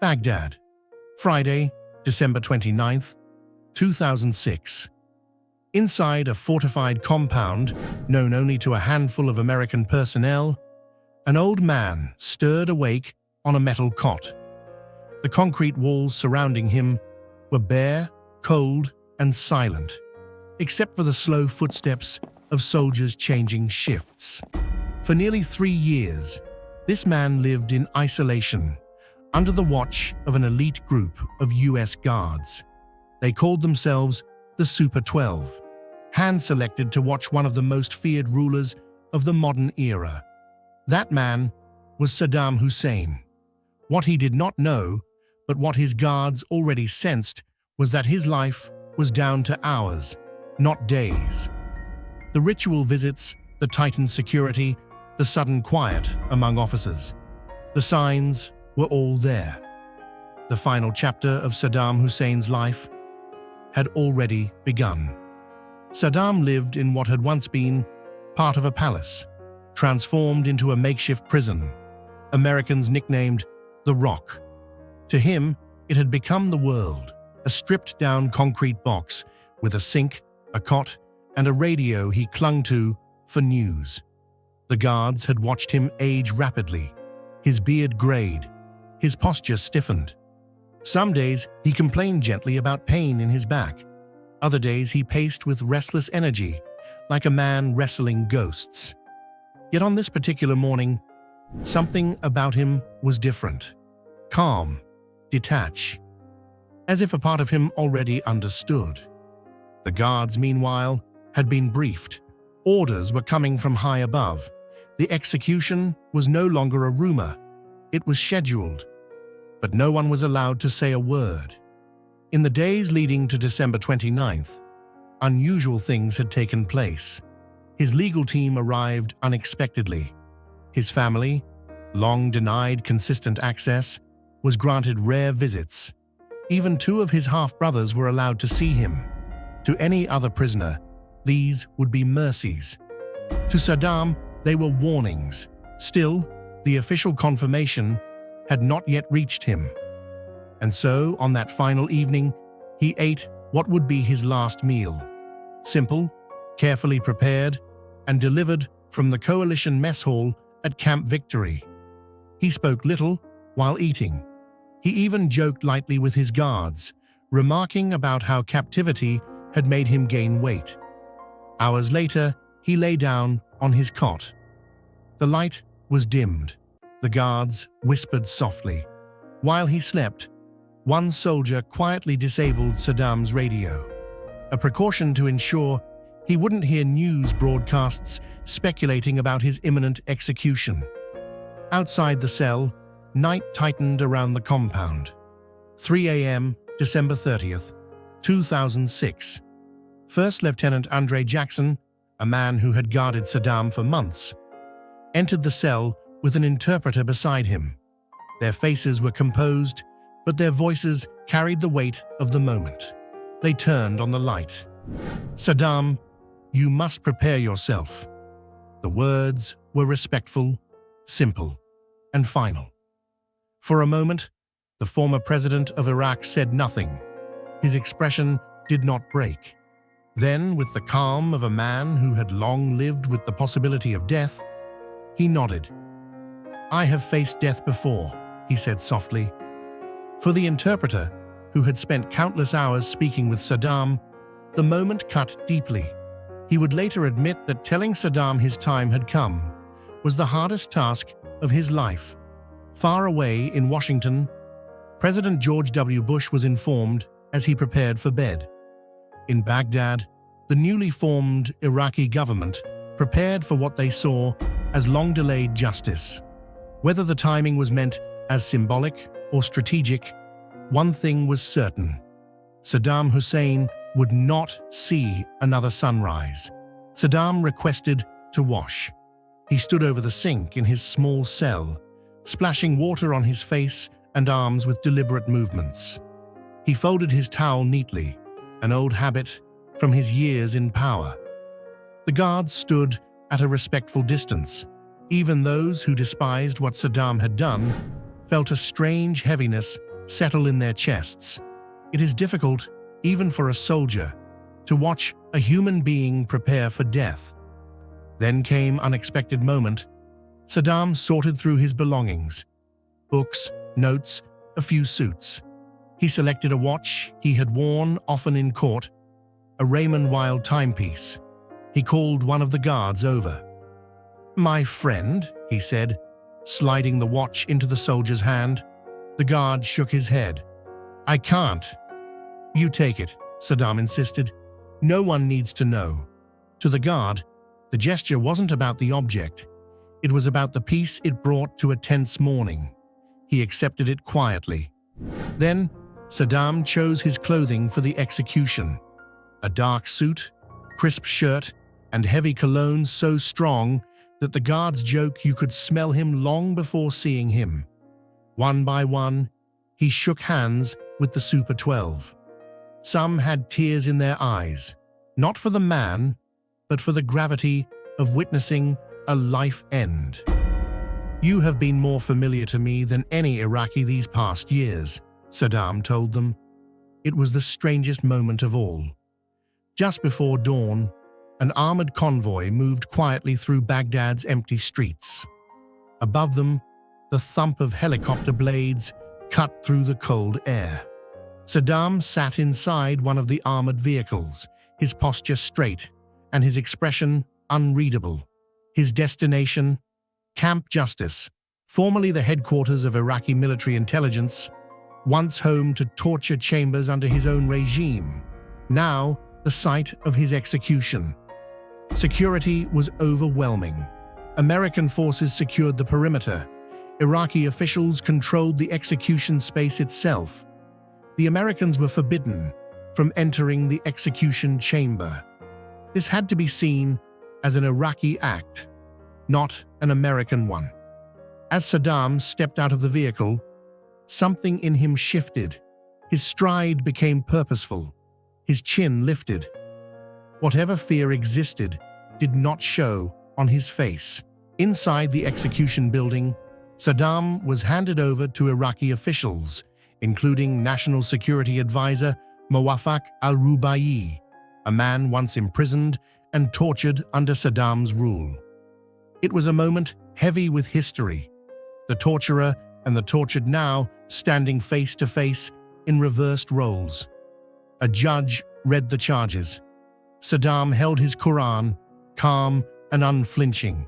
Baghdad, Friday, December 29th, 2006. Inside a fortified compound known only to a handful of American personnel, an old man stirred awake on a metal cot. The concrete walls surrounding him were bare, cold, and silent, except for the slow footsteps of soldiers changing shifts. For nearly 3 years, this man lived in isolation, under the watch of an elite group of US guards. They called themselves the Super 12, hand-selected to watch one of the most feared rulers of the modern era. That man was Saddam Hussein. What he did not know, but what his guards already sensed, was that his life was down to hours, not days. The ritual visits, the tightened security, the sudden quiet among officers. The signs were all there. The final chapter of Saddam Hussein's life had already begun. Saddam lived in what had once been part of a palace, transformed into a makeshift prison, Americans nicknamed the Rock. To him, it had become the world, a stripped-down concrete box with a sink, a cot, and a radio he clung to for news. The guards had watched him age rapidly. His beard grayed, his posture stiffened. Some days he complained gently about pain in his back. Other days he paced with restless energy, like a man wrestling ghosts. Yet on this particular morning, something about him was different. Calm, detached, as if a part of him already understood. The guards, meanwhile, had been briefed. Orders were coming from high above. The execution was no longer a rumor. It was scheduled, but no one was allowed to say a word. In the days leading to December 29th, unusual things had taken place. His legal team arrived unexpectedly. His family, long denied consistent access, was granted rare visits. Even 2 of his half-brothers were allowed to see him. To any other prisoner, these would be mercies. To Saddam, they were warnings. Still, the official confirmation had not yet reached him. And so, on that final evening, he ate what would be his last meal. Simple, carefully prepared, and delivered from the coalition mess hall at Camp Victory. He spoke little while eating. He even joked lightly with his guards, remarking about how captivity had made him gain weight. Hours later, he lay down on his cot. The light was dimmed. The guards whispered softly. While he slept, one soldier quietly disabled Saddam's radio, a precaution to ensure he wouldn't hear news broadcasts speculating about his imminent execution. Outside the cell, night tightened around the compound. 3 a.m., December 30th, 2006. First Lieutenant Andre Jackson, a man who had guarded Saddam for months, entered the cell with an interpreter beside him. Their faces were composed, but their voices carried the weight of the moment. They turned on the light. "Saddam, you must prepare yourself." The words were respectful, simple, and final. For a moment, the former president of Iraq said nothing. His expression did not break. Then, with the calm of a man who had long lived with the possibility of death, he nodded. "I have faced death before," he said softly. For the interpreter, who had spent countless hours speaking with Saddam, the moment cut deeply. He would later admit that telling Saddam his time had come was the hardest task of his life. Far away in Washington, President George W. Bush was informed as he prepared for bed. In Baghdad, the newly formed Iraqi government prepared for what they saw as long-delayed justice. Whether the timing was meant as symbolic or strategic, one thing was certain: Saddam Hussein would not see another sunrise. Saddam requested to wash. He stood over the sink in his small cell, splashing water on his face and arms with deliberate movements. He folded his towel neatly, an old habit from his years in power. The guards stood at a respectful distance. Even those who despised what Saddam had done felt a strange heaviness settle in their chests. It is difficult, even for a soldier, to watch a human being prepare for death. Then came unexpected moment. Saddam sorted through his belongings. Books, notes, a few suits. He selected a watch he had worn often in court, a Raymond Weil timepiece. He called one of the guards over. "My friend," he said, sliding the watch into the soldier's hand. The guard shook his head. "I can't." "You take it," Saddam insisted. "No one needs to know." To the guard, the gesture wasn't about the object. It was about the peace it brought to a tense morning. He accepted it quietly. Then, Saddam chose his clothing for the execution. A dark suit, crisp shirt, and heavy cologne so strong that the guards joke you could smell him long before seeing him. One by one, he shook hands with the Super 12. Some had tears in their eyes, not for the man, but for the gravity of witnessing a life end. "You have been more familiar to me than any Iraqi these past years," Saddam told them. It was the strangest moment of all. Just before dawn, an armored convoy moved quietly through Baghdad's empty streets. Above them, the thump of helicopter blades cut through the cold air. Saddam sat inside one of the armored vehicles, his posture straight and his expression unreadable. His destination, Camp Justice, formerly the headquarters of Iraqi military intelligence, once home to torture chambers under his own regime, now the site of his execution. Security was overwhelming. American forces secured the perimeter. Iraqi officials controlled the execution space itself. The Americans were forbidden from entering the execution chamber. This had to be seen as an Iraqi act, not an American one. As Saddam stepped out of the vehicle, something in him shifted. His stride became purposeful. His chin lifted. Whatever fear existed did not show on his face. Inside the execution building, Saddam was handed over to Iraqi officials, including National Security Advisor Muwaffaq al-Rubaii, a man once imprisoned and tortured under Saddam's rule. It was a moment heavy with history, the torturer and the tortured now standing face to face in reversed roles. A judge read the charges. Saddam held his Quran, calm and unflinching.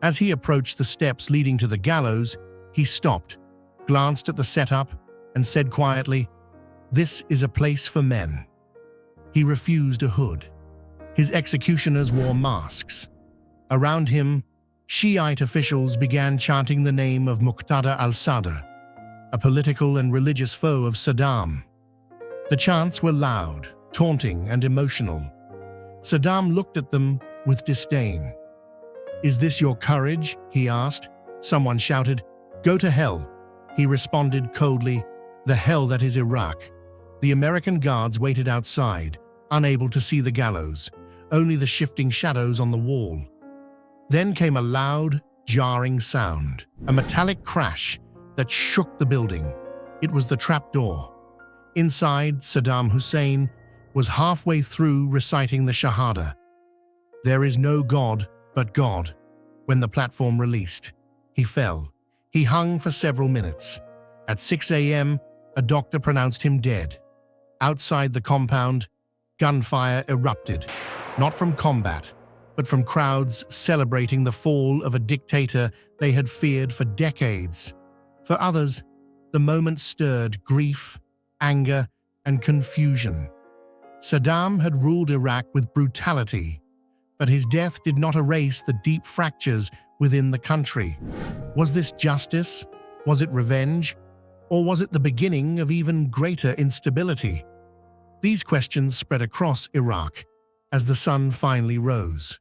As he approached the steps leading to the gallows, he stopped, glanced at the setup, and said quietly, "This is a place for men." He refused a hood. His executioners wore masks. Around him, Shiite officials began chanting the name of Muqtada al-Sadr, a political and religious foe of Saddam. The chants were loud, taunting, and emotional. Saddam looked at them with disdain. "Is this your courage?" he asked. Someone shouted, "Go to hell." He responded coldly, "The hell that is Iraq." The American guards waited outside, unable to see the gallows, only the shifting shadows on the wall. Then came a loud, jarring sound, a metallic crash that shook the building. It was the trapdoor. Inside, Saddam Hussein was halfway through reciting the Shahada. "There is no God but God." When the platform released, he fell. He hung for several minutes. At 6 a.m., a doctor pronounced him dead. Outside the compound, gunfire erupted, not from combat, but from crowds celebrating the fall of a dictator they had feared for decades. For others, the moment stirred grief, anger, and confusion. Saddam had ruled Iraq with brutality, but his death did not erase the deep fractures within the country. Was this justice? Was it revenge? Or was it the beginning of even greater instability? These questions spread across Iraq as the sun finally rose.